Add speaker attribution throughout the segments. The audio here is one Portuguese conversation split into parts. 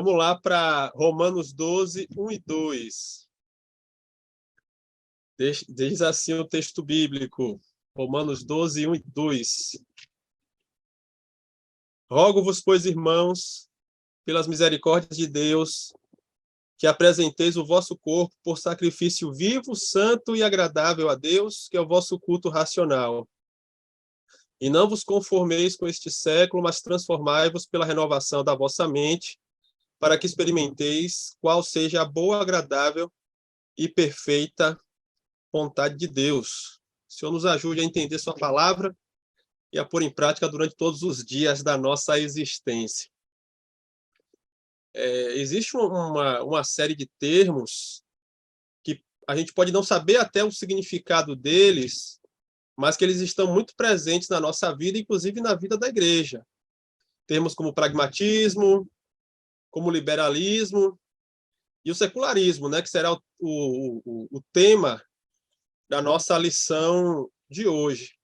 Speaker 1: Vamos lá para Romanos 12, 1 e 2. Diz assim o texto bíblico, Romanos 12, 1 e 2. Rogo-vos, pois, irmãos, pelas misericórdias de Deus, que apresenteis o vosso corpo por sacrifício vivo, santo e agradável a Deus, que é o vosso culto racional. E não vos conformeis com este século, mas transformai-vos pela renovação da vossa mente, para que experimenteis qual seja a boa, agradável e perfeita vontade de Deus. O Senhor nos ajude a entender sua palavra e a pôr em prática durante todos os dias da nossa existência. Existe uma série de termos que a gente pode não saber até o significado deles, mas que eles estão muito presentes na nossa vida, inclusive na vida da igreja. Termos como pragmatismo, como liberalismo e o secularismo, né, que será o tema da nossa lição de hoje.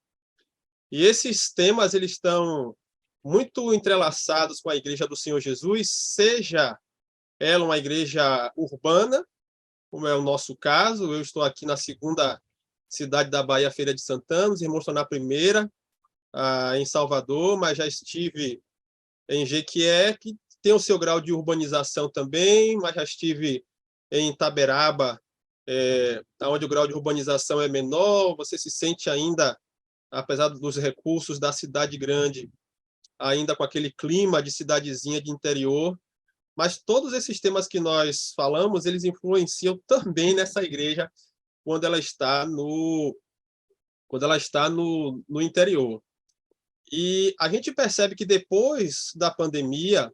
Speaker 1: E esses temas eles estão muito entrelaçados com a Igreja do Senhor Jesus, seja ela uma igreja urbana, como é o nosso caso. Eu estou aqui na segunda cidade da Bahia, Feira de Santana, os irmãos estão na primeira, em Salvador, mas já estive em Jequié, que tem o seu grau de urbanização também, mas já estive em Itaberaba, onde o grau de urbanização é menor, você se sente ainda, apesar dos recursos da cidade grande, ainda com aquele clima de cidadezinha de interior. Mas todos esses temas que nós falamos, eles influenciam também nessa igreja quando ela está no interior. E a gente percebe que depois da pandemia,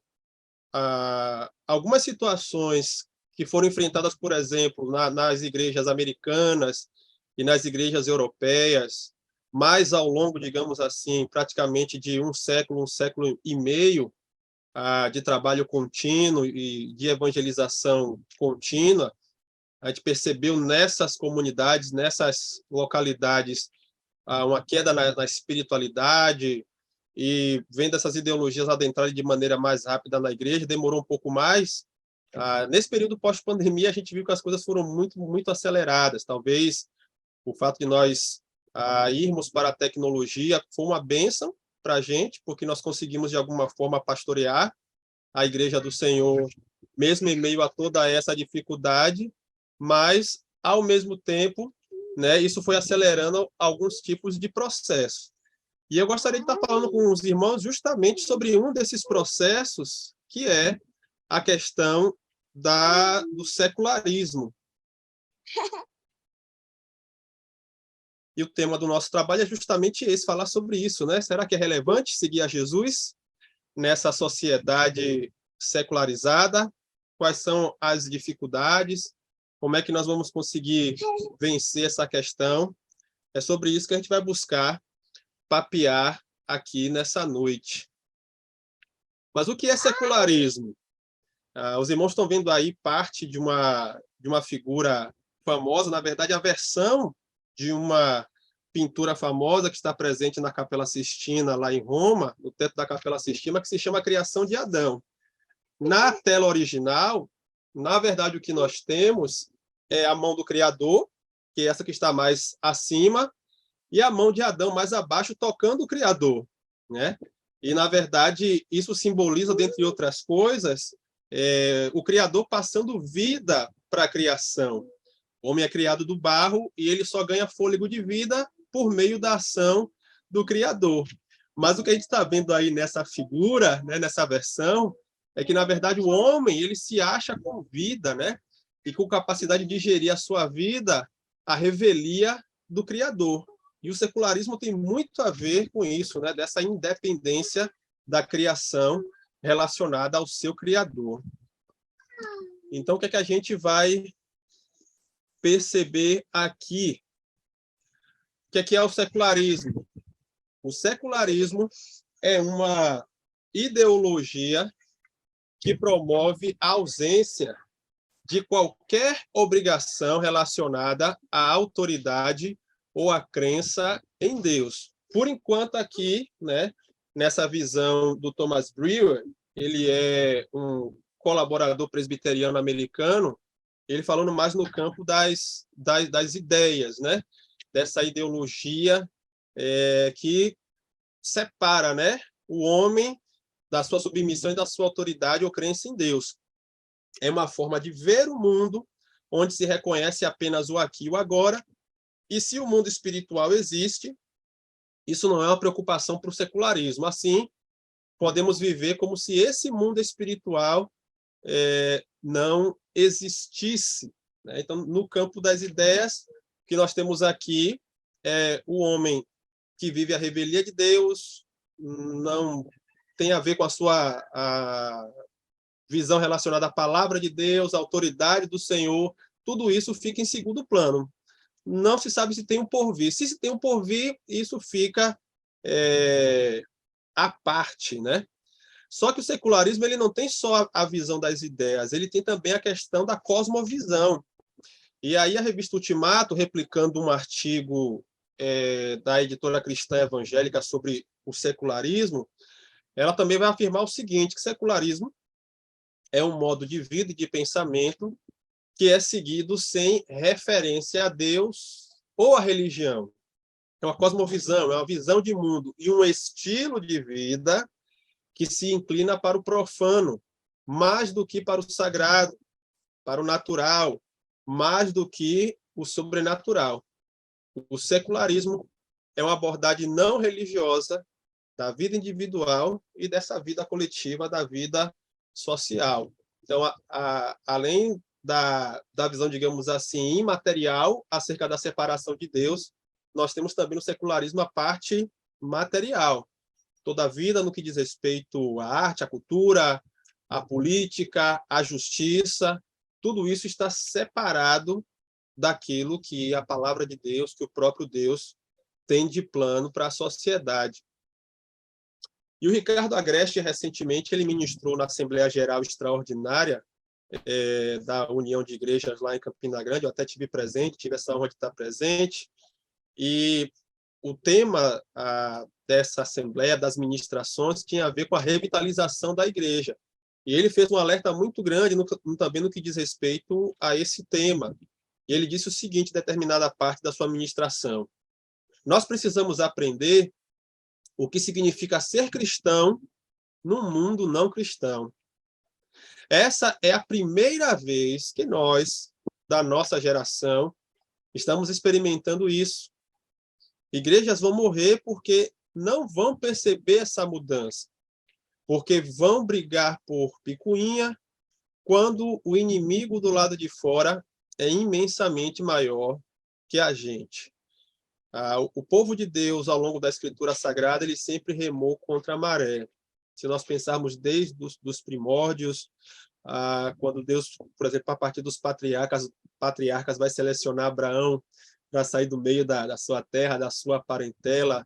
Speaker 1: algumas situações que foram enfrentadas, por exemplo, nas igrejas americanas e nas igrejas europeias, mais ao longo, digamos assim, praticamente de um século e meio de trabalho contínuo e de evangelização contínua, a gente percebeu nessas comunidades, nessas localidades, uma queda na espiritualidade, e vendo essas ideologias adentrarem de maneira mais rápida na igreja, demorou um pouco mais. Nesse período pós-pandemia, a gente viu que as coisas foram muito, muito aceleradas. Talvez o fato de nós irmos para a tecnologia foi uma bênção para a gente, porque nós conseguimos, de alguma forma, pastorear a Igreja do Senhor, mesmo em meio a toda essa dificuldade, mas, ao mesmo tempo, né, isso foi acelerando alguns tipos de processos. E eu gostaria de estar falando com os irmãos justamente sobre um desses processos, que é a questão do secularismo. E o tema do nosso trabalho é justamente esse, falar sobre isso, né? Será que é relevante seguir a Jesus nessa sociedade secularizada? Quais são as dificuldades? Como é que nós vamos conseguir vencer essa questão? É sobre isso que a gente vai buscar papear aqui nessa noite. Mas o que é secularismo? Os irmãos estão vendo aí parte de uma figura famosa, na verdade, a versão de uma pintura famosa que está presente na Capela Sistina, lá em Roma, no teto da Capela Sistina, que se chama A Criação de Adão. Na tela original, na verdade, o que nós temos é a mão do Criador, que é essa que está mais acima, e a mão de Adão mais abaixo, tocando o Criador, né? E, na verdade, isso simboliza, dentre outras coisas, o Criador passando vida para a criação. O homem é criado do barro e ele só ganha fôlego de vida por meio da ação do Criador. Mas o que a gente está vendo aí nessa figura, né, nessa versão, é que, na verdade, o homem ele se acha com vida, né? E com capacidade de gerir a sua vida, a revelia do Criador. E o secularismo tem muito a ver com isso, né? Dessa independência da criação relacionada ao seu Criador. Então, o que é que a gente vai perceber aqui? O que é o secularismo? O secularismo é uma ideologia que promove a ausência de qualquer obrigação relacionada à autoridade ou à crença em Deus. Por enquanto aqui, né, nessa visão do Thomas Brewer, ele é um colaborador presbiteriano americano, ele falando mais no campo das ideias, né? Dessa ideologia que separa, né, o homem da sua submissão e da sua autoridade ou crença em Deus. É uma forma de ver o mundo onde se reconhece apenas o aqui e o agora, e se o mundo espiritual existe, isso não é uma preocupação para o secularismo. Assim, podemos viver como se esse mundo espiritual não existisse, né? Então, no campo das ideias, o que nós temos aqui é o homem que vive a revelia de Deus, não tem a ver com a visão relacionada à palavra de Deus, à autoridade do Senhor, tudo isso fica em segundo plano. Não se sabe se tem um porvir. Se tem um porvir, isso fica à parte, né? Só que o secularismo ele não tem só a visão das ideias, ele tem também a questão da cosmovisão. E aí a revista Ultimato, replicando um artigo da editora cristã evangélica sobre o secularismo, ela também vai afirmar o seguinte, que secularismo é um modo de vida e de pensamento que é seguido sem referência a Deus ou a religião. É uma cosmovisão, é uma visão de mundo e um estilo de vida que se inclina para o profano, mais do que para o sagrado, para o natural, mais do que o sobrenatural. O secularismo é uma abordagem não religiosa da vida individual e dessa vida coletiva, da vida social. Então, além da visão, digamos assim, imaterial acerca da separação de Deus, nós temos também no secularismo a parte material. Toda a vida no que diz respeito à arte, à cultura, à política, à justiça, tudo isso está separado daquilo que a palavra de Deus, que o próprio Deus tem de plano para a sociedade. E o Ricardo Agreste, recentemente, ele ministrou na Assembleia Geral Extraordinária da União de Igrejas lá em Campina Grande, eu até tive presente, tive essa honra de estar presente, e o tema dessa Assembleia, das ministrações, tinha a ver com a revitalização da igreja. E ele fez um alerta muito grande também no que diz respeito a esse tema. E ele disse o seguinte, em determinada parte da sua ministração: nós precisamos aprender o que significa ser cristão num mundo não cristão. Essa é a primeira vez que nós, da nossa geração, estamos experimentando isso. Igrejas vão morrer porque não vão perceber essa mudança, porque vão brigar por picuinha quando o inimigo do lado de fora é imensamente maior que a gente. O povo de Deus, ao longo da Escritura Sagrada, ele sempre remou contra a maré. Se nós pensarmos desde os primórdios, quando Deus, por exemplo, a partir dos patriarcas vai selecionar Abraão para sair do meio da sua terra, da sua parentela,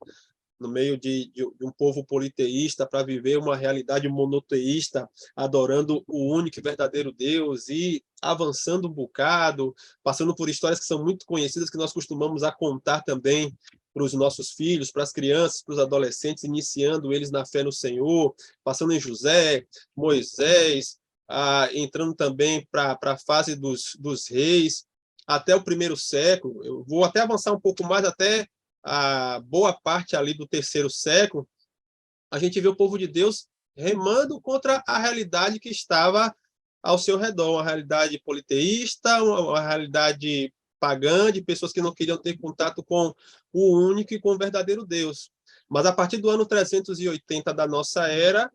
Speaker 1: no meio de um povo politeísta, para viver uma realidade monoteísta, adorando o único e verdadeiro Deus, e avançando um bocado, passando por histórias que são muito conhecidas, que nós costumamos a contar também para os nossos filhos, para as crianças, para os adolescentes, iniciando eles na fé no Senhor, passando em José, Moisés, entrando também para a fase dos reis, até o primeiro século. Eu vou até avançar um pouco mais, até a boa parte ali do terceiro século, a gente vê o povo de Deus remando contra a realidade que estava ao seu redor, uma realidade politeísta, uma realidade pagã, de pessoas que não queriam ter contato com o único e com o verdadeiro Deus. Mas a partir do ano 380 da nossa era,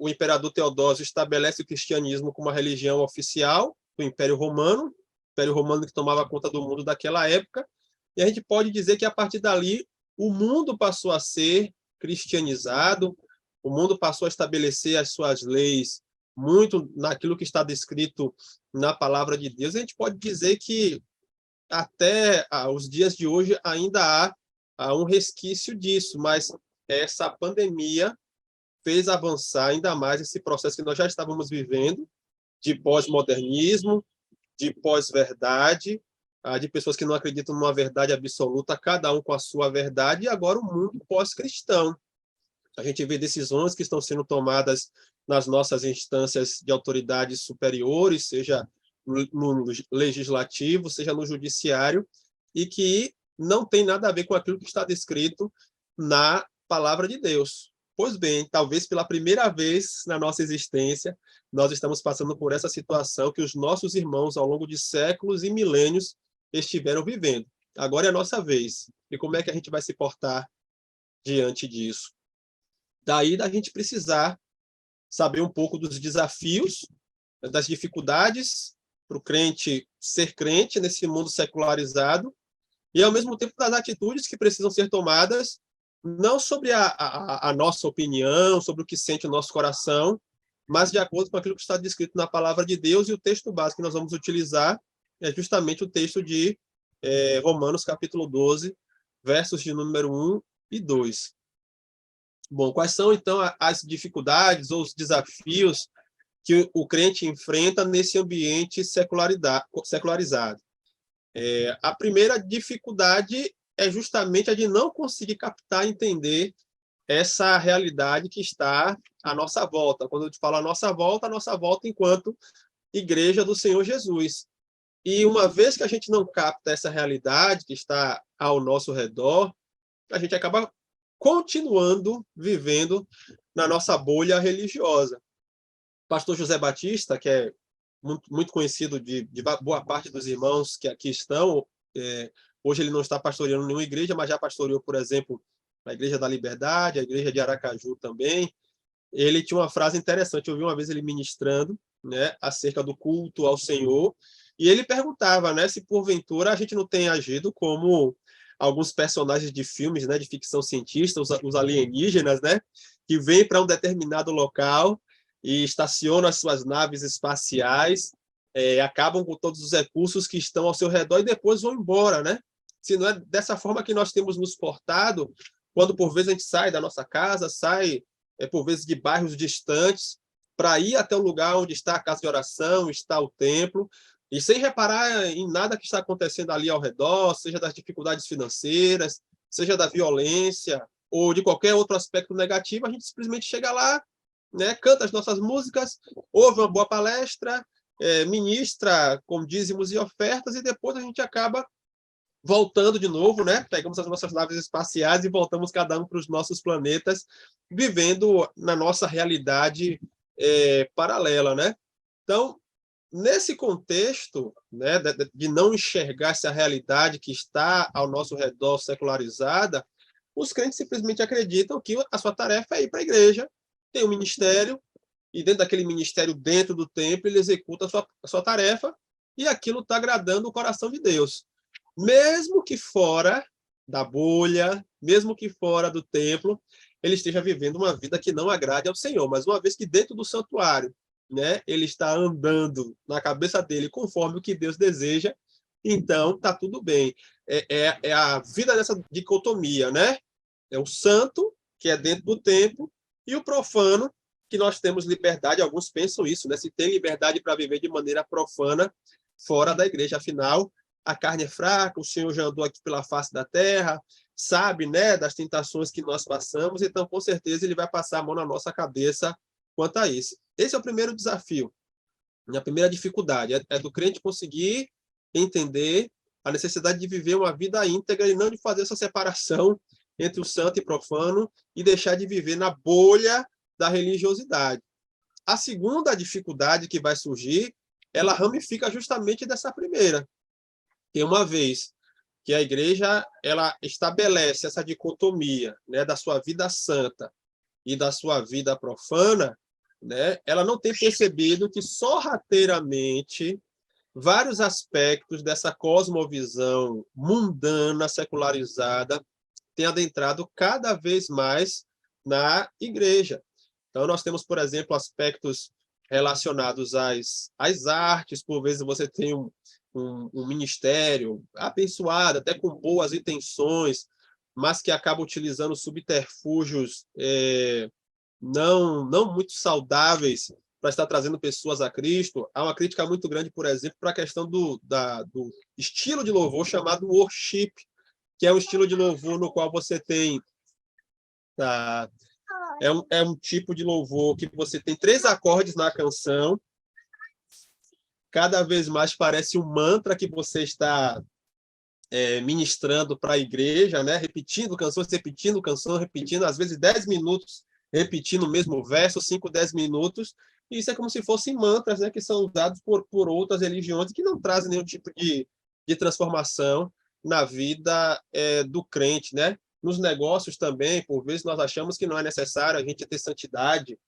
Speaker 1: o imperador Teodósio estabelece o cristianismo como uma religião oficial do Império Romano que tomava conta do mundo daquela época, e a gente pode dizer que, a partir dali, o mundo passou a ser cristianizado, o mundo passou a estabelecer as suas leis muito naquilo que está descrito na palavra de Deus. A gente pode dizer que, até os dias de hoje, ainda há um resquício disso, mas essa pandemia fez avançar ainda mais esse processo que nós já estávamos vivendo, de pós-modernismo, de pós-verdade, de pessoas que não acreditam numa verdade absoluta, cada um com a sua verdade, e agora o mundo pós-cristão. A gente vê decisões que estão sendo tomadas nas nossas instâncias de autoridades superiores, seja no legislativo, seja no judiciário, e que não tem nada a ver com aquilo que está descrito na palavra de Deus. Pois bem, talvez pela primeira vez na nossa existência, nós estamos passando por essa situação que os nossos irmãos, ao longo de séculos e milênios, estiveram vivendo. Agora é a nossa vez. E como é que a gente vai se portar diante disso? Daí da gente precisar saber um pouco dos desafios, das dificuldades para o crente ser crente nesse mundo secularizado, e, ao mesmo tempo, das atitudes que precisam ser tomadas, não sobre a nossa opinião, sobre o que sente o nosso coração, mas de acordo com aquilo que está descrito na palavra de Deus. E o texto básico que nós vamos utilizar é justamente o texto de Romanos, capítulo 12, versos de número 1 e 2. Bom, quais são, então, as dificuldades ou os desafios que o crente enfrenta nesse ambiente secularizado? A primeira dificuldade é justamente a de não conseguir captar e entender essa realidade que está à nossa volta. Quando eu te falo a nossa volta enquanto igreja do Senhor Jesus. E uma vez que a gente não capta essa realidade que está ao nosso redor, a gente acaba continuando vivendo na nossa bolha religiosa. O pastor José Batista, que é muito conhecido de boa parte dos irmãos que aqui estão, hoje ele não está pastoreando nenhuma igreja, mas já pastoreou, por exemplo, a Igreja da Liberdade, a Igreja de Aracaju também. Ele tinha uma frase interessante, eu vi uma vez ele ministrando, né, acerca do culto ao Senhor, e ele perguntava, né, se porventura a gente não tem agido como alguns personagens de filmes, né, de ficção cientista, os alienígenas, né, que vêm para um determinado local e estacionam as suas naves espaciais, acabam com todos os recursos que estão ao seu redor e depois vão embora, né? Se não é dessa forma que nós temos nos portado, quando por vezes a gente sai da nossa casa, sai por vezes de bairros distantes, para ir até o lugar onde está a casa de oração, está o templo, e sem reparar em nada que está acontecendo ali ao redor, seja das dificuldades financeiras, seja da violência, ou de qualquer outro aspecto negativo, a gente simplesmente chega lá, né, canta as nossas músicas, ouve uma boa palestra, ministra com dízimos e ofertas, e depois a gente acaba voltando de novo, né? Pegamos as nossas naves espaciais e voltamos cada um para os nossos planetas, vivendo na nossa realidade paralela, né? Então, nesse contexto, né, de não enxergar essa realidade que está ao nosso redor secularizada, os crentes simplesmente acreditam que a sua tarefa é ir para a igreja, tem um ministério, e dentro daquele ministério, dentro do templo, ele executa a sua tarefa, e aquilo está agradando o coração de Deus. Mesmo que fora da bolha, mesmo que fora do templo, ele esteja vivendo uma vida que não agrade ao Senhor. Mas uma vez que dentro do santuário, né, ele está andando na cabeça dele conforme o que Deus deseja, então está tudo bem. É a vida dessa dicotomia, né? É o santo, que é dentro do templo, e o profano, que nós temos liberdade. Alguns pensam isso, né? Se tem liberdade para viver de maneira profana fora da igreja. Afinal, a carne é fraca, o Senhor já andou aqui pela face da terra, sabe, né, das tentações que nós passamos, então, com certeza, ele vai passar a mão na nossa cabeça quanto a isso. Esse é o primeiro desafio, a primeira dificuldade, é do crente conseguir entender a necessidade de viver uma vida íntegra e não de fazer essa separação entre o santo e profano e deixar de viver na bolha da religiosidade. A segunda dificuldade que vai surgir, ela ramifica justamente dessa primeira. E uma vez que a igreja ela estabelece essa dicotomia, né, da sua vida santa e da sua vida profana, né, ela não tem percebido que sorrateiramente vários aspectos dessa cosmovisão mundana, secularizada, têm adentrado cada vez mais na igreja. Então, nós temos, por exemplo, aspectos relacionados às artes. Por vezes você tem um ministério abençoado, até com boas intenções, mas que acaba utilizando subterfúgios não muito saudáveis para estar trazendo pessoas a Cristo. Há uma crítica muito grande, por exemplo, para a questão do estilo de louvor chamado worship, que é um estilo de louvor no qual você tem É um tipo de louvor que você tem 3 acordes na canção, cada vez mais parece um mantra que você está ministrando para a igreja, né? Repetindo canção, repetindo, às vezes 10 minutos, repetindo o mesmo verso, 5, 10 minutos, e isso é como se fossem mantras, né? Que são usados por outras religiões que não trazem nenhum tipo de transformação na vida do crente, né? Nos negócios também, por vezes nós achamos que não é necessário a gente ter santidade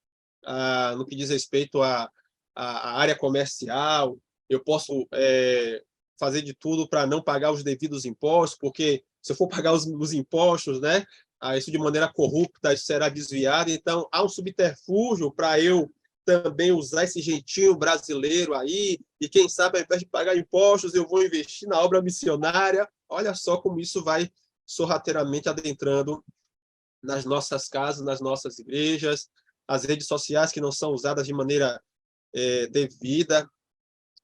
Speaker 1: no que diz respeito à área comercial. Eu posso fazer de tudo para não pagar os devidos impostos, porque se eu for pagar os impostos, né, isso de maneira corrupta isso será desviado. Então, há um subterfúgio para eu também usar esse jeitinho brasileiro aí, e quem sabe, ao invés de pagar impostos, eu vou investir na obra missionária. Olha só como isso vai sorrateiramente adentrando nas nossas casas, nas nossas igrejas, as redes sociais que não são usadas de maneira devida.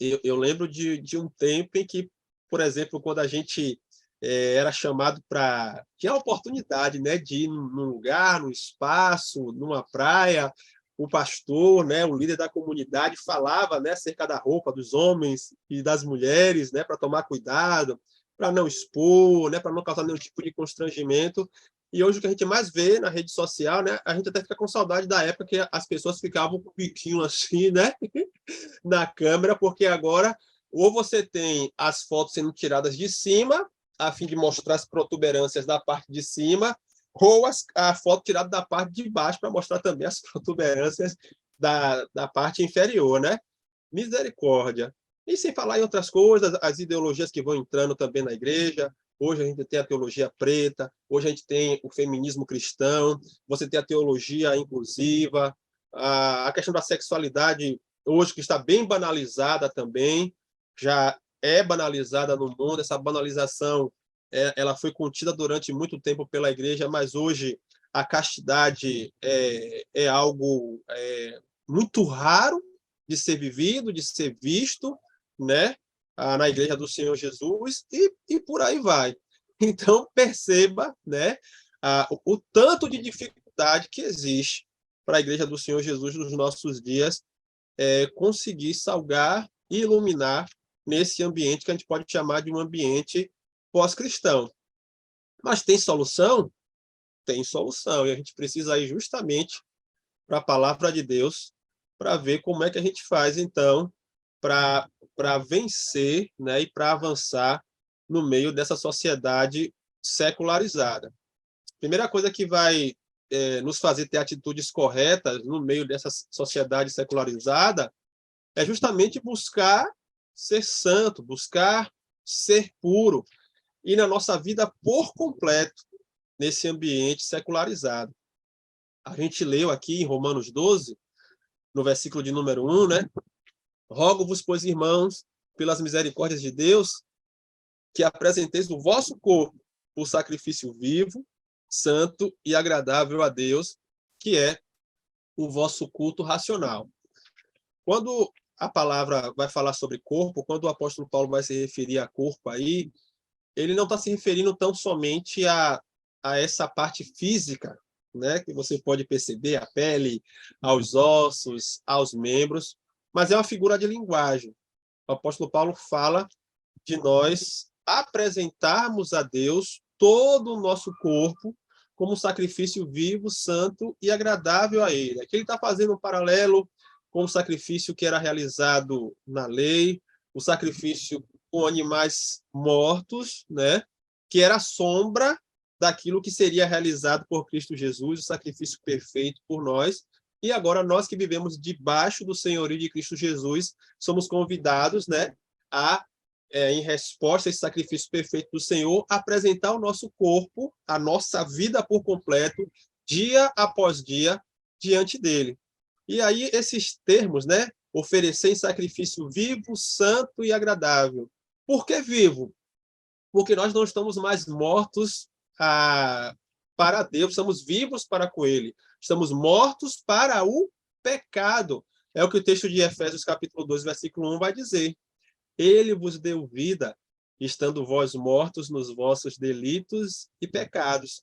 Speaker 1: Eu lembro de um tempo em que, por exemplo, quando a gente era chamado para... Tinha a oportunidade, né, de ir num lugar, num espaço, numa praia, o pastor, né, o líder da comunidade, falava, né, acerca da roupa dos homens e das mulheres, né, para tomar cuidado, para não expor, né, para não causar nenhum tipo de constrangimento. E hoje o que a gente mais vê na rede social, né, a gente até fica com saudade da época que as pessoas ficavam com o biquinho assim, né, na câmera, porque agora ou você tem as fotos sendo tiradas de cima, a fim de mostrar as protuberâncias da parte de cima, ou a foto tirada da parte de baixo para mostrar também as protuberâncias da parte inferior, né? Misericórdia. E sem falar em outras coisas, as ideologias que vão entrando também na igreja. Hoje a gente tem a teologia preta, hoje a gente tem o feminismo cristão, você tem a teologia inclusiva, a questão da sexualidade hoje que está bem banalizada também, já é banalizada no mundo. Essa banalização ela foi contida durante muito tempo pela igreja, mas hoje a castidade é algo muito raro de ser vivido, de ser visto, né, na igreja do Senhor Jesus, e por aí vai. Então, perceba, né, o tanto de dificuldade que existe para a igreja do Senhor Jesus nos nossos dias conseguir salgar e iluminar nesse ambiente que a gente pode chamar de um ambiente pós-cristão. Mas tem solução? Tem solução, e a gente precisa ir justamente para a palavra de Deus para ver como é que a gente faz, então, para vencer, né, e para avançar no meio dessa sociedade secularizada. Primeira coisa que vai nos fazer ter atitudes corretas no meio dessa sociedade secularizada é justamente buscar ser santo, buscar ser puro, e na nossa vida por completo nesse ambiente secularizado. A gente leu aqui em Romanos 12, no versículo de número 1, né? Rogo-vos, pois, irmãos, pelas misericórdias de Deus, que apresenteis o vosso corpo por sacrifício vivo, santo e agradável a Deus, que é o vosso culto racional. Quando a palavra vai falar sobre corpo, quando o apóstolo Paulo vai se referir a corpo aí, ele não está se referindo tão somente a essa parte física, né, que você pode perceber, a pele, aos ossos, aos membros, mas é uma figura de linguagem. O apóstolo Paulo fala de nós apresentarmos a Deus todo o nosso corpo como um sacrifício vivo, santo e agradável a Ele. Aqui ele está fazendo um paralelo com o sacrifício que era realizado na lei, o sacrifício com animais mortos, né? Que era a sombra daquilo que seria realizado por Cristo Jesus, o sacrifício perfeito por nós. E agora nós que vivemos debaixo do senhorio de Cristo Jesus, somos convidados, né, em resposta a esse sacrifício perfeito do Senhor, apresentar o nosso corpo, a nossa vida por completo, dia após dia, diante dele. E aí esses termos, né, oferecer em sacrifício vivo, santo e agradável. Por que vivo? Porque nós não estamos mais mortos para Deus, estamos vivos para com Ele. Estamos mortos para o pecado. É o que o texto de Efésios, capítulo 2, versículo 1 vai dizer. Ele vos deu vida, estando vós mortos nos vossos delitos e pecados.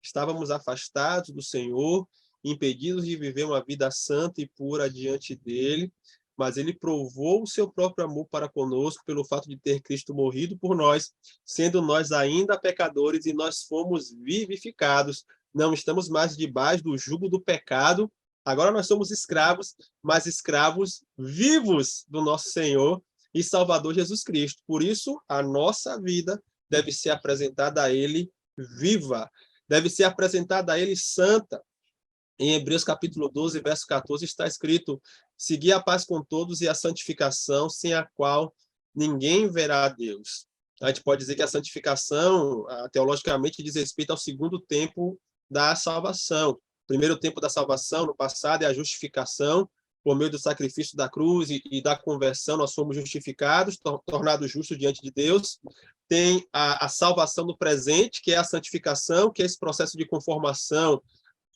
Speaker 1: Estávamos afastados do Senhor, impedidos de viver uma vida santa e pura diante dele, mas ele provou o seu próprio amor para conosco pelo fato de ter Cristo morrido por nós, sendo nós ainda pecadores, e nós fomos vivificados. Não estamos mais debaixo do jugo do pecado. Agora nós somos escravos, mas escravos vivos do nosso Senhor e Salvador Jesus Cristo. Por isso, a nossa vida deve ser apresentada a Ele viva, deve ser apresentada a Ele santa. Em Hebreus capítulo 12, verso 14, está escrito: segui a paz com todos e a santificação, sem a qual ninguém verá a Deus. A gente pode dizer que a santificação, teologicamente, diz respeito ao segundo tempo da salvação. O primeiro tempo da salvação, no passado, é a justificação. Por meio do sacrifício da cruz e da conversão, nós fomos justificados, tornados justos diante de Deus. Tem a salvação no presente, que é a santificação, que é esse processo de conformação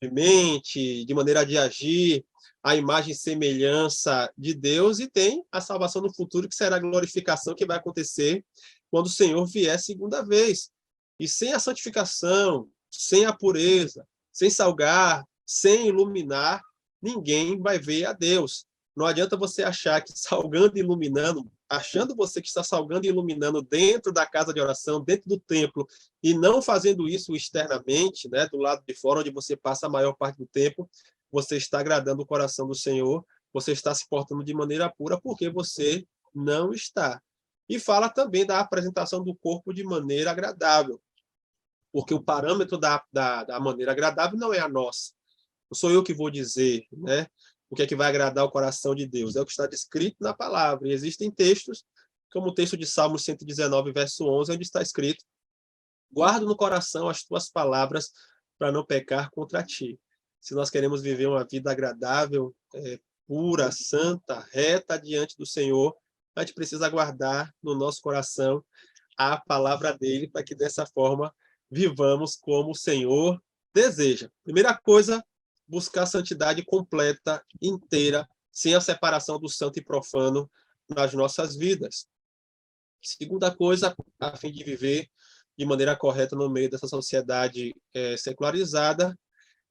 Speaker 1: de mente, de maneira de agir, a imagem e semelhança de Deus, e tem a salvação no futuro, que será a glorificação que vai acontecer quando o Senhor vier segunda vez. E sem a santificação, sem a pureza, sem salgar, sem iluminar, ninguém vai ver a Deus. Não adianta você achar que salgando e iluminando, achando você que está salgando e iluminando dentro da casa de oração, dentro do templo, e não fazendo isso externamente, né, do lado de fora, onde você passa a maior parte do tempo, você está agradando o coração do Senhor, você está se portando de maneira pura, porque você não está. E fala também da apresentação do corpo de maneira agradável, porque o parâmetro da maneira agradável não é a nossa. Não sou eu que vou dizer, né, o que é que vai agradar o coração de Deus. É o que está descrito na palavra. E existem textos, como o texto de Salmos 119, verso 11, onde está escrito: guardo no coração as tuas palavras para não pecar contra ti. Se nós queremos viver uma vida agradável, pura, santa, reta diante do Senhor, a gente precisa guardar no nosso coração a palavra dele, para que dessa forma vivamos como o Senhor deseja. Primeira coisa, buscar a santidade completa, inteira, sem a separação do santo e profano nas nossas vidas. Segunda coisa, a fim de viver de maneira correta no meio dessa sociedade secularizada,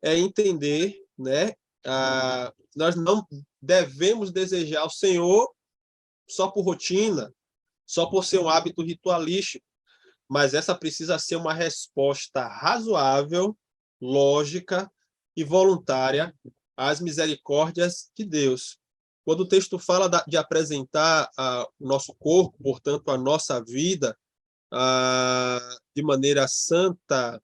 Speaker 1: é entender, né, nós não devemos desejar o Senhor só por rotina, só por ser um hábito ritualístico, mas essa precisa ser uma resposta razoável, lógica e voluntária às misericórdias de Deus. Quando o texto fala de apresentar o nosso corpo, portanto, a nossa vida, de maneira santa,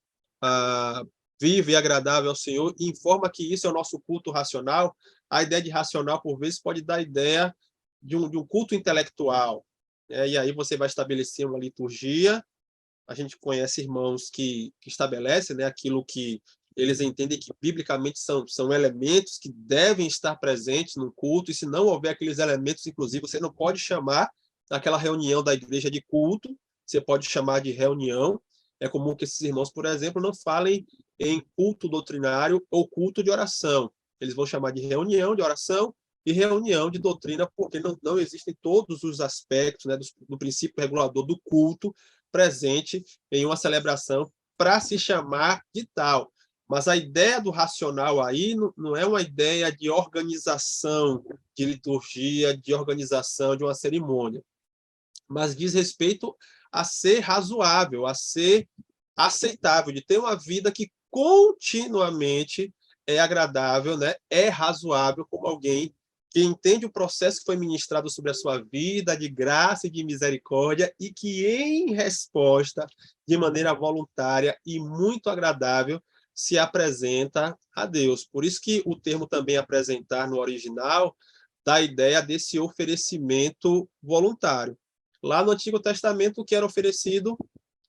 Speaker 1: viva e agradável ao Senhor, e informa que isso é o nosso culto racional, a ideia de racional, por vezes, pode dar a ideia de um culto intelectual. E aí você vai estabelecer uma liturgia. A gente conhece irmãos que estabelecem, né, aquilo que eles entendem que biblicamente são elementos que devem estar presentes no culto, e se não houver aqueles elementos, inclusive, você não pode chamar aquela reunião da igreja de culto, você pode chamar de reunião. É comum que esses irmãos, por exemplo, não falem em culto doutrinário ou culto de oração. Eles vão chamar de reunião de oração e reunião de doutrina, porque não existem todos os aspectos, né, do princípio regulador do culto presente em uma celebração para se chamar de tal. Mas a ideia do racional aí não é uma ideia de organização de liturgia, de organização de uma cerimônia, mas diz respeito a ser razoável, a ser aceitável, de ter uma vida que continuamente é agradável, né? É razoável, como alguém que entende o processo que foi ministrado sobre a sua vida, de graça e de misericórdia, e que, em resposta, de maneira voluntária e muito agradável, se apresenta a Deus. Por isso que o termo também apresentar, no original, dá a ideia desse oferecimento voluntário. Lá no Antigo Testamento, o que era oferecido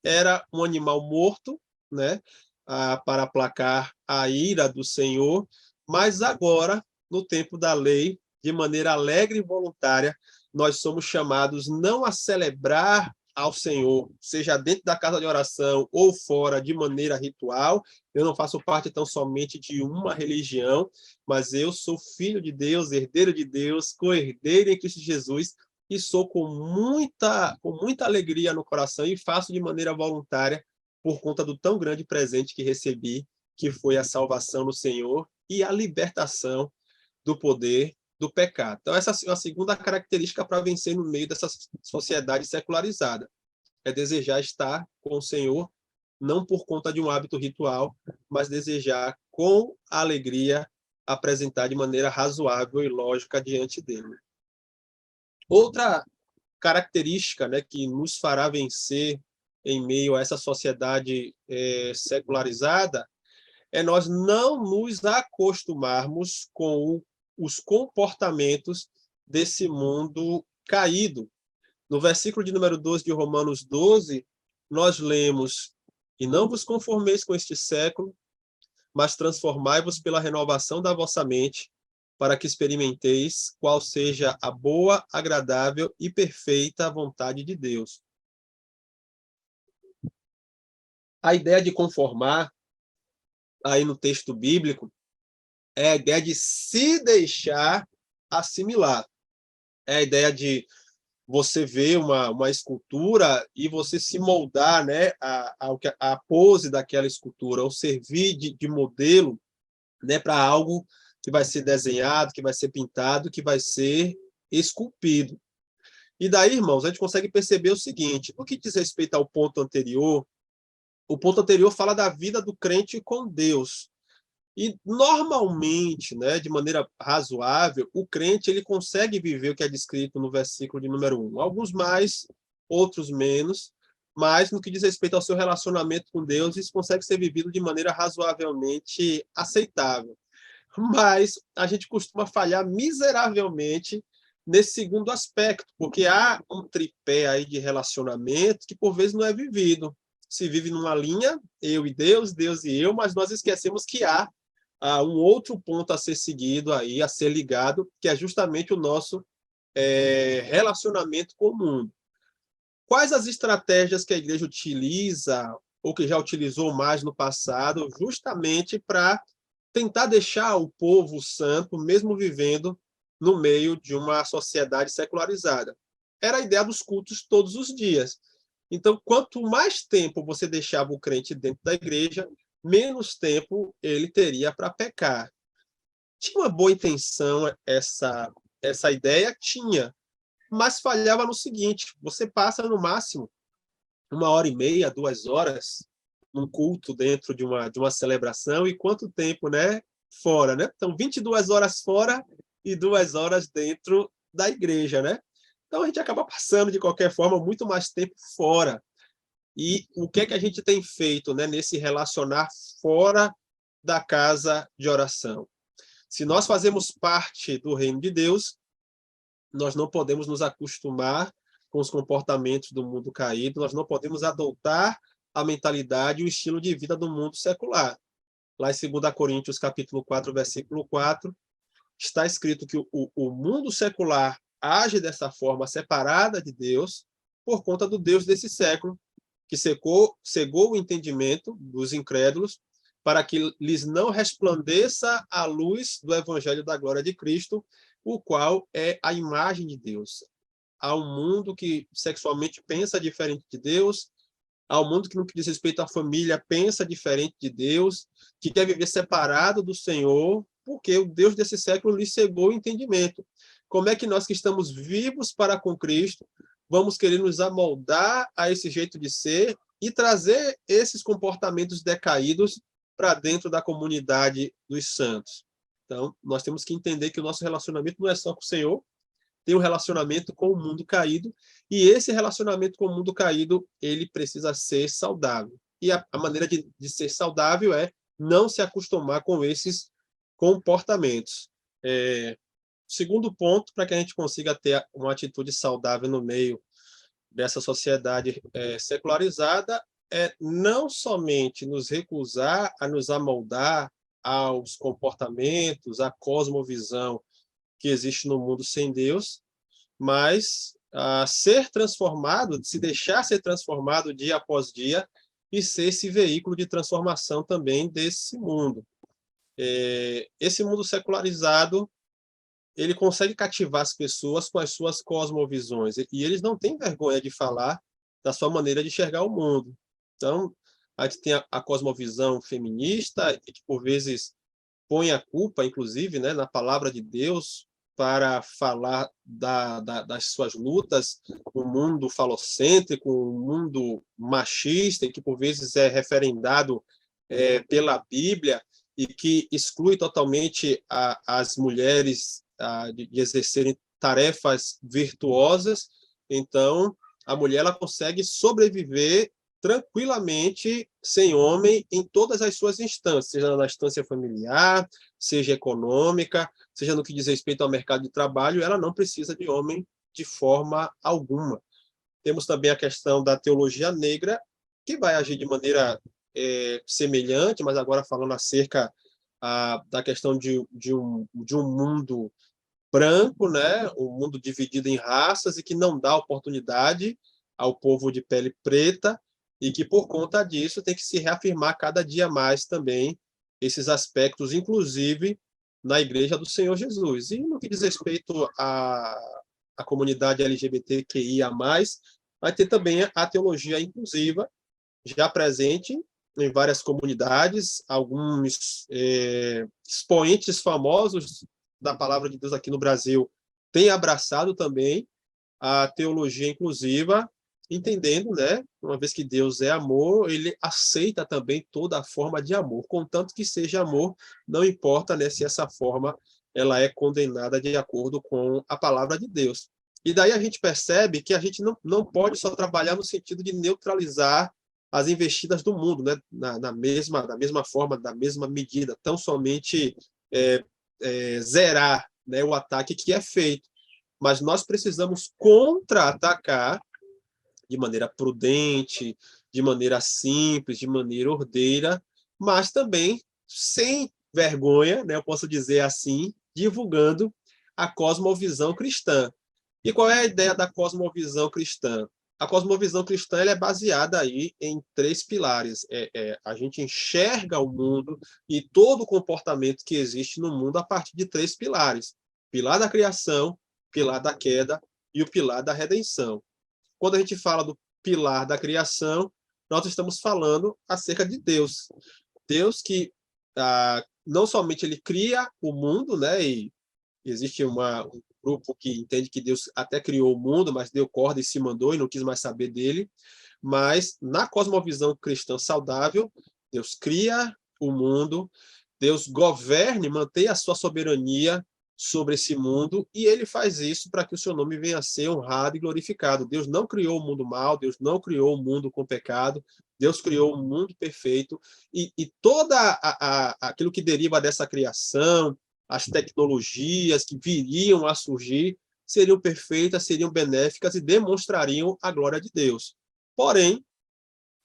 Speaker 1: era um animal morto, né, para aplacar a ira do Senhor, mas agora, no tempo da lei, de maneira alegre e voluntária, nós somos chamados não a celebrar ao Senhor, seja dentro da casa de oração ou fora, de maneira ritual. Eu não faço parte tão somente de uma religião, mas eu sou filho de Deus, herdeiro de Deus, co-herdeiro em Cristo Jesus, e sou com muita alegria no coração e faço de maneira voluntária por conta do tão grande presente que recebi, que foi a salvação no Senhor e a libertação do poder do pecado. Então, essa é a segunda característica para vencer no meio dessa sociedade secularizada. É desejar estar com o Senhor, não por conta de um hábito ritual, mas desejar com alegria apresentar de maneira razoável e lógica diante dele. Outra característica, né, que nos fará vencer em meio a essa sociedade secularizada é nós não nos acostumarmos com os comportamentos desse mundo caído. No versículo de número 12 de Romanos 12, nós lemos: "E não vos conformeis com este século, mas transformai-vos pela renovação da vossa mente, para que experimenteis qual seja a boa, agradável e perfeita vontade de Deus." A ideia de conformar, aí no texto bíblico, é a ideia de se deixar assimilar. É a ideia de você ver uma escultura e você se moldar, né, a pose daquela escultura, ou servir de modelo, né, para algo que vai ser desenhado, que vai ser pintado, que vai ser esculpido. E daí, irmãos, a gente consegue perceber o seguinte: no que diz respeito ao ponto anterior, o ponto anterior fala da vida do crente com Deus. E normalmente, né, de maneira razoável, o crente ele consegue viver o que é descrito no versículo de número 1. Alguns mais, outros menos, mas no que diz respeito ao seu relacionamento com Deus, isso consegue ser vivido de maneira razoavelmente aceitável. Mas a gente costuma falhar miseravelmente nesse segundo aspecto, porque há um tripé aí de relacionamento que por vezes não é vivido. Se vive numa linha, eu e Deus, Deus e eu, mas nós esquecemos que há um outro ponto a ser seguido aí, a ser ligado, que é justamente o nosso relacionamento com o mundo. Quais as estratégias que a igreja utiliza, ou que já utilizou mais no passado, justamente para tentar deixar o povo santo, mesmo vivendo no meio de uma sociedade secularizada? Era a ideia dos cultos todos os dias. Então, quanto mais tempo você deixava o crente dentro da igreja, menos tempo ele teria para pecar. Tinha uma boa intenção essa ideia? Tinha, mas falhava no seguinte: você passa no máximo 1h30, 2 horas num culto dentro de uma celebração, e quanto tempo, né, fora, né? Então, 22 horas fora e 2 horas dentro da igreja, né? Então, a gente acaba passando, de qualquer forma, muito mais tempo fora. E o que é que a gente tem feito, né, nesse relacionar fora da casa de oração? Se nós fazemos parte do reino de Deus, nós não podemos nos acostumar com os comportamentos do mundo caído, nós não podemos adotar a mentalidade e o estilo de vida do mundo secular. Lá em 2 Coríntios, capítulo 4, versículo 4, está escrito que o mundo secular age dessa forma separada de Deus por conta do Deus desse século, que cegou o entendimento dos incrédulos, para que lhes não resplandeça a luz do evangelho da glória de Cristo, o qual é a imagem de Deus. Há um mundo que sexualmente pensa diferente de Deus, há um mundo que, no que diz respeito à família, pensa diferente de Deus, que quer viver separado do Senhor, porque o Deus desse século lhe cegou o entendimento. Como é que nós que estamos vivos para com Cristo vamos querer nos amoldar a esse jeito de ser e trazer esses comportamentos decaídos para dentro da comunidade dos santos? Então, nós temos que entender que o nosso relacionamento não é só com o Senhor, tem um relacionamento com o mundo caído, e esse relacionamento com o mundo caído, ele precisa ser saudável. E a maneira de ser saudável é não se acostumar com esses comportamentos. Segundo ponto, para que a gente consiga ter uma atitude saudável no meio dessa sociedade secularizada, é não somente nos recusar a nos amoldar aos comportamentos, à cosmovisão que existe no mundo sem Deus, mas ser transformado, se deixar ser transformado dia após dia e ser esse veículo de transformação também desse mundo. Esse mundo secularizado, ele consegue cativar as pessoas com as suas cosmovisões, e eles não têm vergonha de falar da sua maneira de enxergar o mundo. Então, a gente tem a cosmovisão feminista, e que, por vezes, põe a culpa, inclusive, né, na palavra de Deus, para falar das suas lutas, o mundo falocêntrico, o mundo machista, e que, por vezes, é referendado pela Bíblia, e que exclui totalmente as mulheres de exercerem tarefas virtuosas. Então, a mulher ela consegue sobreviver tranquilamente sem homem em todas as suas instâncias, seja na instância familiar, seja econômica, seja no que diz respeito ao mercado de trabalho, ela não precisa de homem de forma alguma. Temos também a questão da teologia negra, que vai agir de maneira semelhante, mas agora falando acerca da questão de um mundo branco, né? Um mundo dividido em raças e que não dá oportunidade ao povo de pele preta, e que, por conta disso, tem que se reafirmar cada dia mais também esses aspectos, inclusive na Igreja do Senhor Jesus. E no que diz respeito à comunidade LGBTQIA+, vai ter também a teologia inclusiva, já presente em várias comunidades, alguns expoentes famosos da palavra de Deus aqui no Brasil têm abraçado também a teologia inclusiva, entendendo, né, uma vez que Deus é amor, ele aceita também toda a forma de amor, contanto que seja amor, não importa, né, se essa forma ela é condenada de acordo com a palavra de Deus. E daí a gente percebe que a gente não pode só trabalhar no sentido de neutralizar as investidas do mundo, né, da mesma forma, da mesma medida, tão somente zerar, né, o ataque que é feito. Mas nós precisamos contra-atacar de maneira prudente, de maneira simples, de maneira ordeira, mas também sem vergonha, né, eu posso dizer assim, divulgando a cosmovisão cristã. E qual é a ideia da cosmovisão cristã? A cosmovisão cristã ela é baseada aí em três pilares. A gente enxerga o mundo e todo o comportamento que existe no mundo a partir de três pilares: pilar da criação, pilar da queda e o pilar da redenção. Quando a gente fala do pilar da criação, nós estamos falando acerca de Deus. Deus que não somente ele cria o mundo, né, e existe um grupo que entende que Deus até criou o mundo, mas deu corda e se mandou e não quis mais saber dele. Mas na cosmovisão cristã saudável, Deus cria o mundo, Deus governa e mantém a sua soberania sobre esse mundo, e ele faz isso para que o seu nome venha a ser honrado e glorificado. Deus não criou o mundo mal, Deus não criou o mundo com pecado, Deus criou um mundo perfeito, e toda aquilo que deriva dessa criação, as tecnologias que viriam a surgir, seriam perfeitas, seriam benéficas e demonstrariam a glória de Deus. Porém,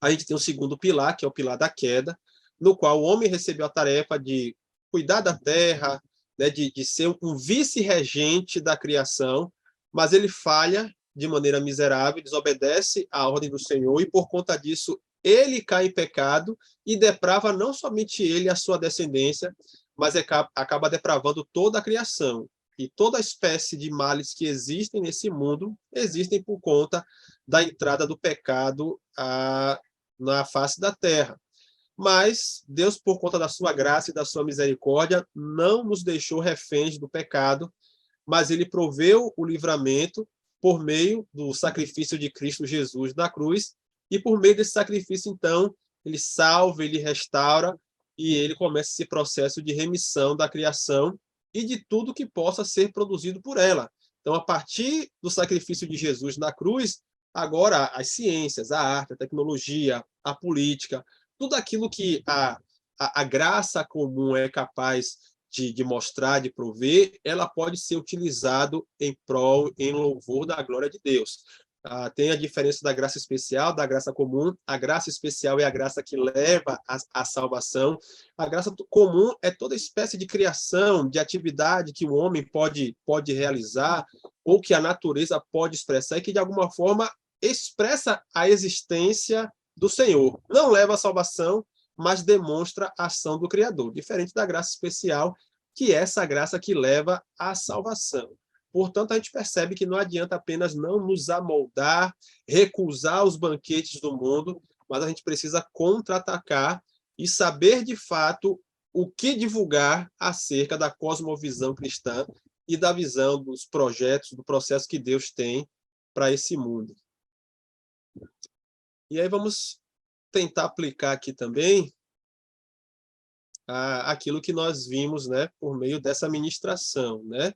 Speaker 1: a gente tem o segundo pilar, que é o pilar da queda, no qual o homem recebeu a tarefa de cuidar da terra, né, de ser um vice-regente da criação, mas ele falha de maneira miserável, desobedece à ordem do Senhor, e por conta disso ele cai em pecado e deprava não somente ele e a sua descendência, mas acaba depravando toda a criação. E toda espécie de males que existem nesse mundo existem por conta da entrada do pecado na face da terra. Mas Deus, por conta da sua graça e da sua misericórdia, não nos deixou reféns do pecado, mas ele proveu o livramento por meio do sacrifício de Cristo Jesus na cruz, e por meio desse sacrifício, então, ele salva, ele restaura, e ele começa esse processo de remissão da criação e de tudo que possa ser produzido por ela. Então, a partir do sacrifício de Jesus na cruz, agora as ciências, a arte, a tecnologia, a política, tudo aquilo que a graça comum é capaz de mostrar, de prover, ela pode ser utilizado em prol, em louvor da glória de Deus. Tem a diferença da graça especial, da graça comum. A graça especial é a graça que leva à salvação. A graça comum é toda espécie de criação, de atividade que o homem pode realizar, ou que a natureza pode expressar, e que, de alguma forma, expressa a existência do Senhor. Não leva à salvação, mas demonstra a ação do Criador, diferente da graça especial, que é essa graça que leva à salvação. Portanto, a gente percebe que não adianta apenas não nos amoldar, recusar os banquetes do mundo, mas a gente precisa contra-atacar e saber, de fato, o que divulgar acerca da cosmovisão cristã e da visão dos projetos, do processo que Deus tem para esse mundo. E aí vamos tentar aplicar aqui também aquilo que nós vimos, né, por meio dessa ministração, né?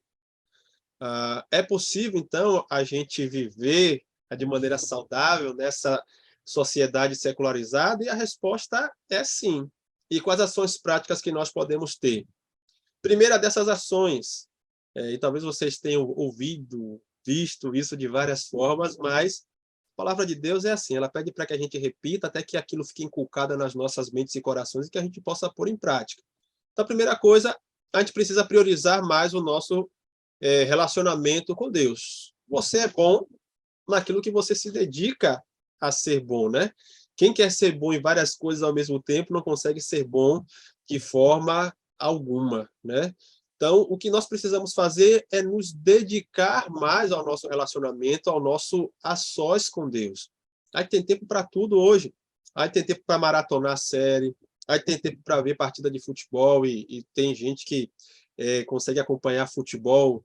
Speaker 1: É possível, então, a gente viver de maneira saudável nessa sociedade secularizada? E a resposta é sim. E quais ações práticas que nós podemos ter? Primeira dessas ações, e talvez vocês tenham ouvido, visto isso de várias formas, mas a palavra de Deus é assim, ela pede para que a gente repita até que aquilo fique inculcado nas nossas mentes e corações e que a gente possa pôr em prática. Então, a primeira coisa, a gente precisa priorizar mais o nosso relacionamento com Deus. Você é bom naquilo que você se dedica a ser bom, né? Quem quer ser bom em várias coisas ao mesmo tempo não consegue ser bom de forma alguma, né? Então, o que nós precisamos fazer é nos dedicar mais ao nosso relacionamento, ao nosso a sós com Deus. Aí tem tempo para tudo hoje. Aí tem tempo para maratonar série, aí tem tempo para ver partida de futebol e tem gente que consegue acompanhar futebol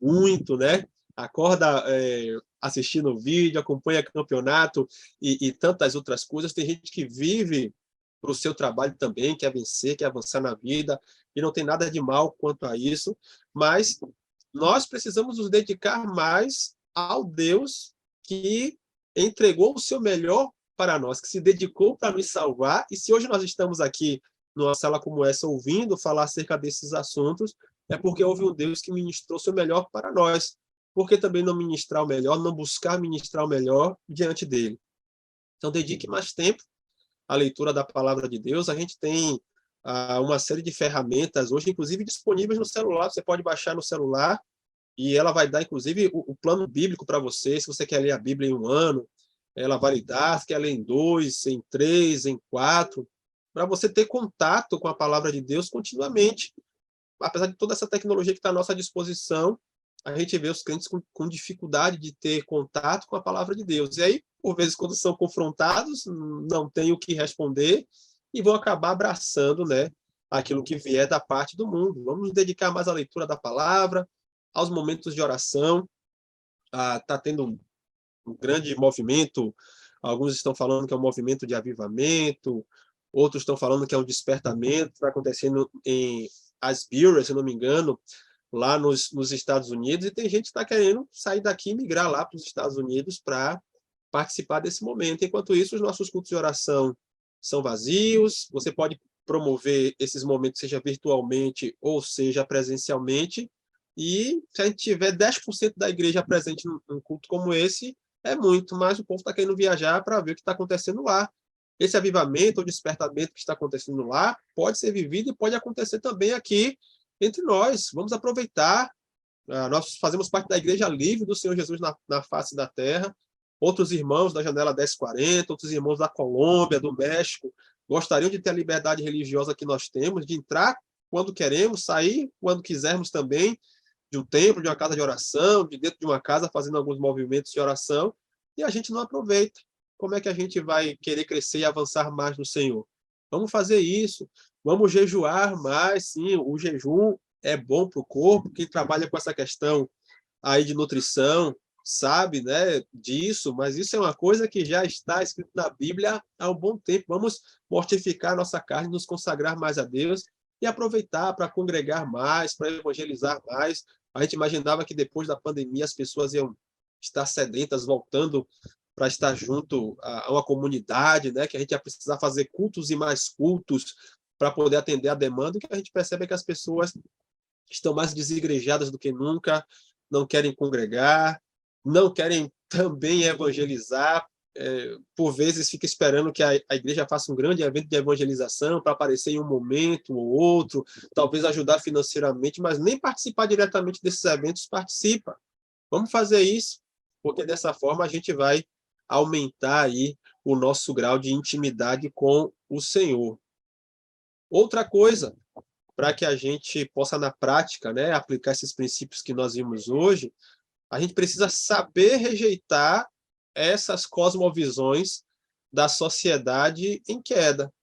Speaker 1: muito, né? Acorda assistindo vídeo, acompanha campeonato e tantas outras coisas. Tem gente que vive para o seu trabalho também, quer vencer, quer avançar na vida, e não tem nada de mal quanto a isso, mas nós precisamos nos dedicar mais ao Deus que entregou o seu melhor para nós, que se dedicou para nos salvar, e se hoje nós estamos aqui numa sala como essa ouvindo falar acerca desses assuntos, é porque houve um Deus que ministrou o seu melhor para nós. Por que também não ministrar o melhor, não buscar ministrar o melhor diante dele? Então, dedique mais tempo à leitura da palavra de Deus. A gente tem uma série de ferramentas hoje, inclusive disponíveis no celular. Você pode baixar no celular e ela vai dar, inclusive, o plano bíblico para você. Se você quer ler a Bíblia em 1 ano, ela vai lhe dar. Se quer ler em 2, em 3, em 4, para você ter contato com a palavra de Deus continuamente. Apesar de toda essa tecnologia que está à nossa disposição, a gente vê os crentes com dificuldade de ter contato com a palavra de Deus. E aí, por vezes, quando são confrontados, não têm o que responder e vão acabar abraçando, né, aquilo que vier da parte do mundo. Vamos nos dedicar mais à leitura da palavra, aos momentos de oração. Está tendo um grande movimento, alguns estão falando que é um movimento de avivamento, outros estão falando que é um despertamento, está acontecendo em Asbury, se não me engano, lá nos Estados Unidos, e tem gente que está querendo sair daqui e migrar lá para os Estados Unidos para participar desse momento. Enquanto isso, os nossos cultos de oração são vazios, você pode promover esses momentos, seja virtualmente ou seja presencialmente, e se a gente tiver 10% da igreja presente num culto como esse, é muito, mas o povo está querendo viajar para ver o que está acontecendo lá. Esse avivamento ou despertamento que está acontecendo lá pode ser vivido e pode acontecer também aqui entre nós. Vamos aproveitar. Nós fazemos parte da Igreja Livre do Senhor Jesus na face da terra. Outros irmãos da Janela 1040, outros irmãos da Colômbia, do México, gostariam de ter a liberdade religiosa que nós temos, de entrar quando queremos, sair quando quisermos também, de um templo, de uma casa de oração, de dentro de uma casa fazendo alguns movimentos de oração, e a gente não aproveita. Como é que a gente vai querer crescer e avançar mais no Senhor? Vamos fazer isso, vamos jejuar mais, sim, o jejum é bom para o corpo, quem trabalha com essa questão aí de nutrição sabe, né, disso, mas isso é uma coisa que já está escrito na Bíblia há um bom tempo. Vamos mortificar nossa carne, nos consagrar mais a Deus e aproveitar para congregar mais, para evangelizar mais. A gente imaginava que depois da pandemia as pessoas iam estar sedentas, voltando para estar junto a uma comunidade, né? Que a gente ia precisar fazer cultos e mais cultos para poder atender a demanda. O que a gente percebe é que as pessoas estão mais desigrejadas do que nunca, não querem congregar, não querem também evangelizar. Por vezes fica esperando que a igreja faça um grande evento de evangelização para aparecer em um momento ou outro, talvez ajudar financeiramente, mas nem participar diretamente desses eventos participa. Vamos fazer isso, porque dessa forma a gente vai aumentar aí o nosso grau de intimidade com o Senhor. Outra coisa, para que a gente possa, na prática, né, aplicar esses princípios que nós vimos hoje, a gente precisa saber rejeitar essas cosmovisões da sociedade em queda.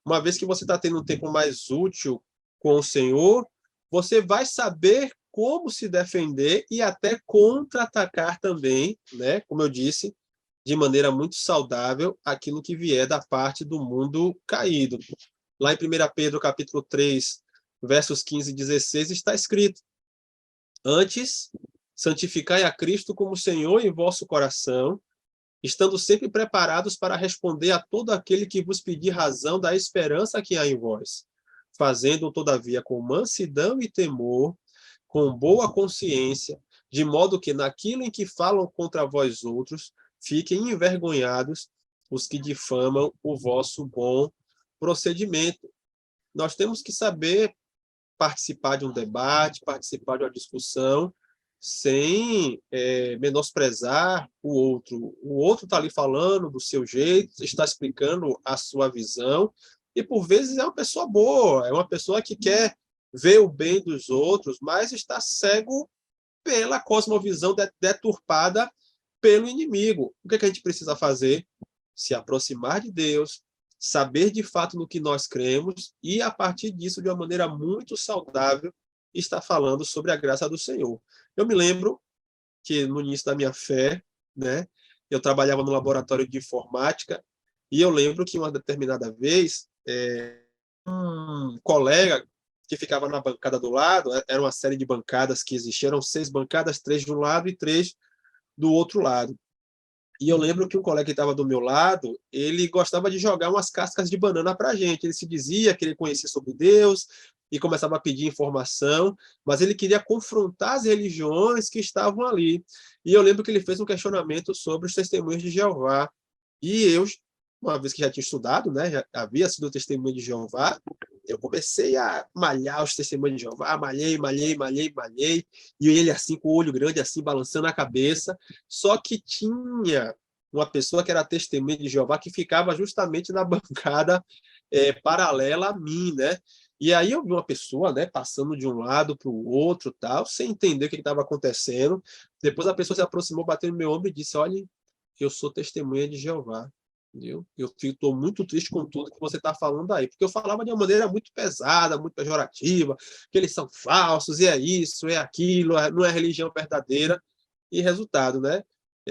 Speaker 1: Uma vez que você está tendo um tempo mais útil com o Senhor, você vai saber como se defender e até contra-atacar também, né? Como eu disse, de maneira muito saudável, aquilo que vier da parte do mundo caído. Lá em 1 Pedro, capítulo 3, versos 15 e 16, está escrito: Antes, santificai a Cristo como Senhor em vosso coração, estando sempre preparados para responder a todo aquele que vos pedir razão da esperança que há em vós, fazendo, todavia, com mansidão e temor, com boa consciência, de modo que naquilo em que falam contra vós outros, fiquem envergonhados os que difamam o vosso bom procedimento. Nós temos que saber participar de um debate, participar de uma discussão, sem menosprezar o outro. O outro está ali falando do seu jeito, está explicando a sua visão, e por vezes é uma pessoa boa, é uma pessoa que quer ver o bem dos outros, mas está cego pela cosmovisão deturpada pelo inimigo. O que é que a gente precisa fazer? Se aproximar de Deus, saber de fato no que nós cremos e, a partir disso, de uma maneira muito saudável, estar falando sobre a graça do Senhor. Eu me lembro que no início da minha fé, né, eu trabalhava no laboratório de informática e eu lembro que uma determinada vez um colega que ficava na bancada do lado, era uma série de bancadas que existiam, eram 6 bancadas, 3 de um lado e 3 do outro lado. E eu lembro que um colega que estava do meu lado, ele gostava de jogar umas cascas de banana para a gente. Ele se dizia que ele conhecia sobre Deus e começava a pedir informação, mas ele queria confrontar as religiões que estavam ali. E eu lembro que ele fez um questionamento sobre os testemunhos de Jeová. E eu, uma vez que já tinha estudado, né, já havia sido testemunho de Jeová, eu comecei a malhar os testemunhos de Jeová, malhei, e ele assim, com o olho grande, assim, balançando a cabeça. Só que tinha uma pessoa que era testemunha de Jeová que ficava justamente na bancada paralela a mim, né? E aí eu vi uma pessoa, né, passando de um lado para o outro, tal, sem entender o que estava acontecendo. Depois a pessoa se aproximou, bateu no meu ombro e disse: olha, eu sou testemunha de Jeová. Entendeu? Eu estou muito triste com tudo que você está falando aí, porque eu falava de uma maneira muito pesada, muito pejorativa, que eles são falsos, e é isso, é aquilo, não é religião verdadeira. E resultado, né?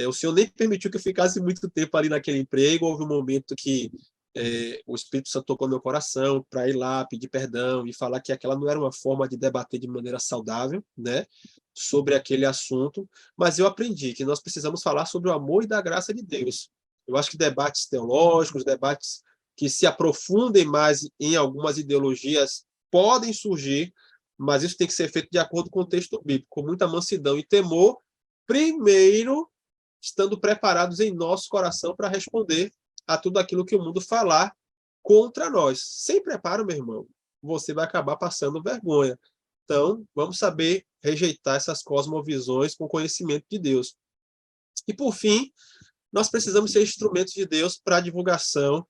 Speaker 1: O Senhor nem permitiu que eu ficasse muito tempo ali naquele emprego. Houve um momento que o Espírito Santo tocou no meu coração para ir lá pedir perdão e falar que aquela não era uma forma de debater de maneira saudável, né, sobre aquele assunto, mas eu aprendi que nós precisamos falar sobre o amor e da graça de Deus. Eu acho que debates teológicos, debates que se aprofundem mais em algumas ideologias podem surgir, mas isso tem que ser feito de acordo com o texto bíblico, com muita mansidão e temor, primeiro estando preparados em nosso coração para responder a tudo aquilo que o mundo falar contra nós. Sem preparo, meu irmão, você vai acabar passando vergonha. Então, vamos saber rejeitar essas cosmovisões com conhecimento de Deus. E, por fim, nós precisamos ser instrumentos de Deus para a divulgação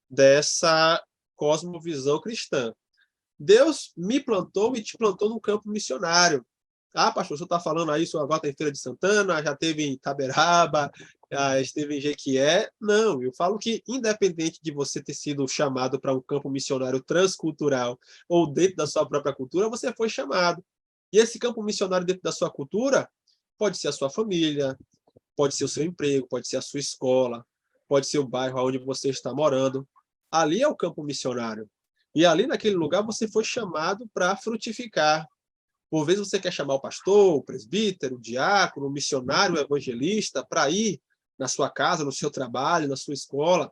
Speaker 1: dessa cosmovisão cristã. Deus me plantou e te plantou no campo missionário. Ah, pastor, o senhor está falando aí, o senhor agora tem Feira de Santana, já teve em Itaberaba, já esteve em Jequié. Não, eu falo que, independente de você ter sido chamado para um campo missionário transcultural ou dentro da sua própria cultura, você foi chamado. E esse campo missionário dentro da sua cultura pode ser a sua família, pode ser o seu emprego, pode ser a sua escola, pode ser o bairro onde você está morando. Ali é o campo missionário. E ali, naquele lugar, você foi chamado para frutificar. Por vezes você quer chamar o pastor, o presbítero, o diácono, o missionário, o evangelista, para ir na sua casa, no seu trabalho, na sua escola,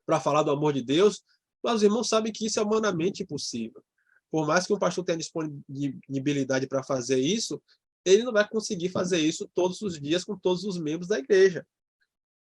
Speaker 1: para falar do amor de Deus, mas os irmãos sabem que isso é humanamente impossível. Por mais que um pastor tenha disponibilidade para fazer isso, ele não vai conseguir fazer isso todos os dias com todos os membros da igreja.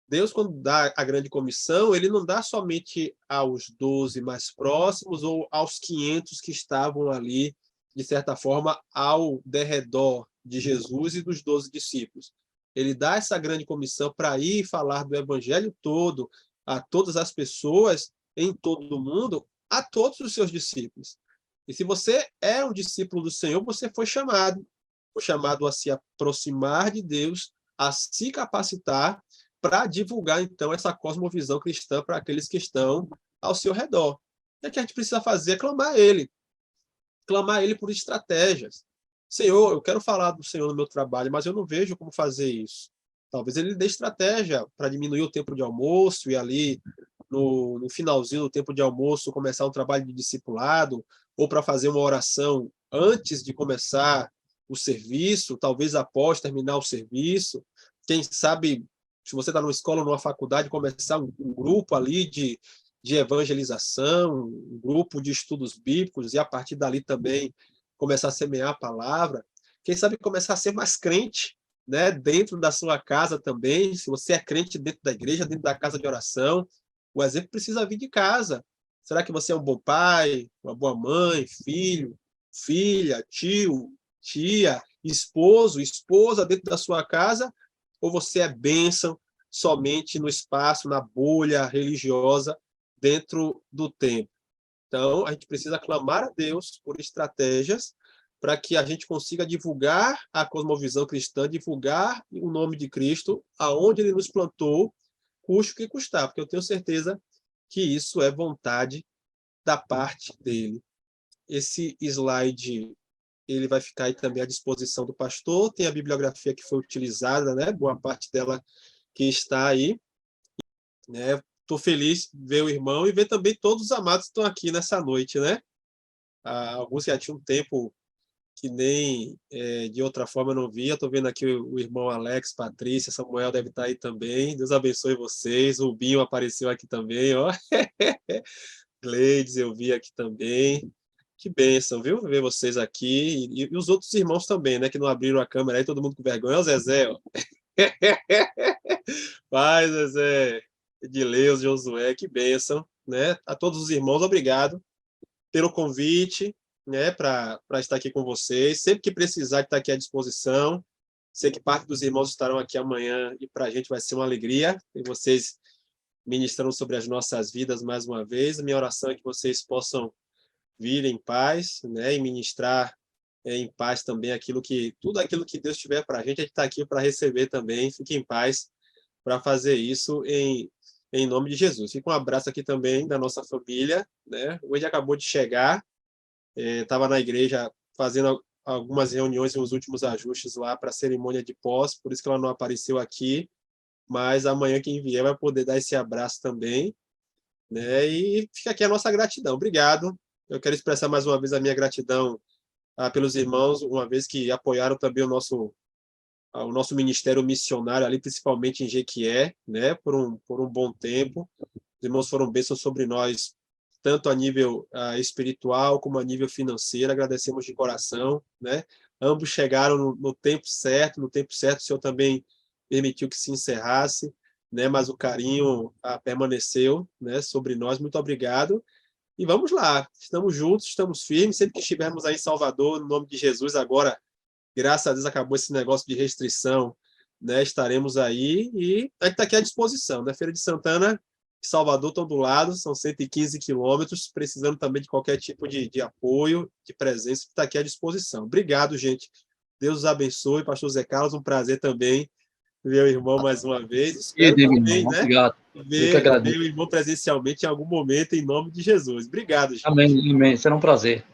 Speaker 1: Deus, quando dá a grande comissão, ele não dá somente aos 12 mais próximos ou aos 500 que estavam ali, de certa forma, ao derredor de Jesus e dos 12 discípulos. Ele dá essa grande comissão para ir falar do evangelho todo, a todas as pessoas em todo o mundo, a todos os seus discípulos. E se você é um discípulo do Senhor, você foi chamado a se aproximar de Deus, a se capacitar para divulgar, então, essa cosmovisão cristã para aqueles que estão ao seu redor. E o que a gente precisa fazer é clamar a Ele por estratégias. Senhor, eu quero falar do Senhor no meu trabalho, mas eu não vejo como fazer isso. Talvez Ele dê estratégia para diminuir o tempo de almoço e ali, no finalzinho do tempo de almoço, começar um trabalho de discipulado, ou para fazer uma oração antes de começar o serviço, talvez após terminar o serviço. Quem sabe, se você está numa escola ou numa faculdade, começar um grupo ali de evangelização, um grupo de estudos bíblicos, e a partir dali também começar a semear a palavra. Quem sabe começar a ser mais crente, né, dentro da sua casa também. Se você é crente dentro da igreja, dentro da casa de oração, o exemplo precisa vir de casa. Será que você é um bom pai, uma boa mãe, filho, filha, tio, tia, esposo, esposa dentro da sua casa? Ou você é bênção somente no espaço, na bolha religiosa dentro do templo? Então, a gente precisa clamar a Deus por estratégias para que a gente consiga divulgar a cosmovisão cristã, divulgar o nome de Cristo aonde ele nos plantou, custe o que custar, porque eu tenho certeza que isso é vontade da parte dele. Esse slide ele vai ficar aí também à disposição do pastor, tem a bibliografia que foi utilizada, né? Boa parte dela que está aí, né? Estou feliz de ver o irmão e ver também todos os amados que estão aqui nessa noite, né? Alguns já tinham um tempo que nem de outra forma eu não via. Estou vendo aqui o irmão Alex, Patrícia, Samuel deve estar aí também. Deus abençoe vocês. O Binho apareceu aqui também, ó. Gleides, eu vi aqui também. Que bênção, viu? Ver vocês aqui. E os outros irmãos também, né? Que não abriram a câmera aí, todo mundo com vergonha. Olha o Zezé, ó. Pai, Zezé, Edileus, Josué, que bênção, né? A todos os irmãos, obrigado pelo convite, né, para estar aqui com vocês. Sempre que precisar, estar aqui à disposição. Sei que parte dos irmãos estarão aqui amanhã e para a gente vai ser uma alegria ter vocês ministrando sobre as nossas vidas mais uma vez. A minha oração é que vocês possam vir em paz, né, e ministrar em paz também tudo aquilo que Deus tiver para a gente está aqui para receber também. Fique em paz para fazer isso em nome de Jesus. Fica um abraço aqui também da nossa família, né? Hoje acabou de chegar, estava na igreja fazendo algumas reuniões e os últimos ajustes lá para a cerimônia de posse, por isso que ela não apareceu aqui, mas amanhã quem vier vai poder dar esse abraço também, né? E fica aqui a nossa gratidão. Obrigado. Eu quero expressar mais uma vez a minha gratidão pelos irmãos, uma vez que apoiaram também o nosso ministério missionário ali, principalmente em Jequié, né, por um bom tempo. Os irmãos foram bênçãos sobre nós, tanto a nível espiritual como a nível financeiro. Agradecemos de coração, né? Ambos chegaram no tempo certo, o Senhor também permitiu que se encerrasse, né? Mas o carinho permaneceu, né, sobre nós. Muito obrigado. E vamos lá, estamos juntos, estamos firmes, sempre que estivermos aí em Salvador, no nome de Jesus, agora, graças a Deus, acabou esse negócio de restrição, né? Estaremos aí e a gente está aqui à disposição, né? Feira de Santana e Salvador estão do lado, são 115 quilômetros, precisando também de qualquer tipo de apoio, de presença, está aqui à disposição. Obrigado, gente. Deus os abençoe. Pastor Zé Carlos, um prazer também ver o irmão mais uma vez. Espero também, né,
Speaker 2: obrigado.
Speaker 1: ver o irmão presencialmente em algum momento, em nome de Jesus. Obrigado, gente.
Speaker 2: Amém, amém. Será um prazer.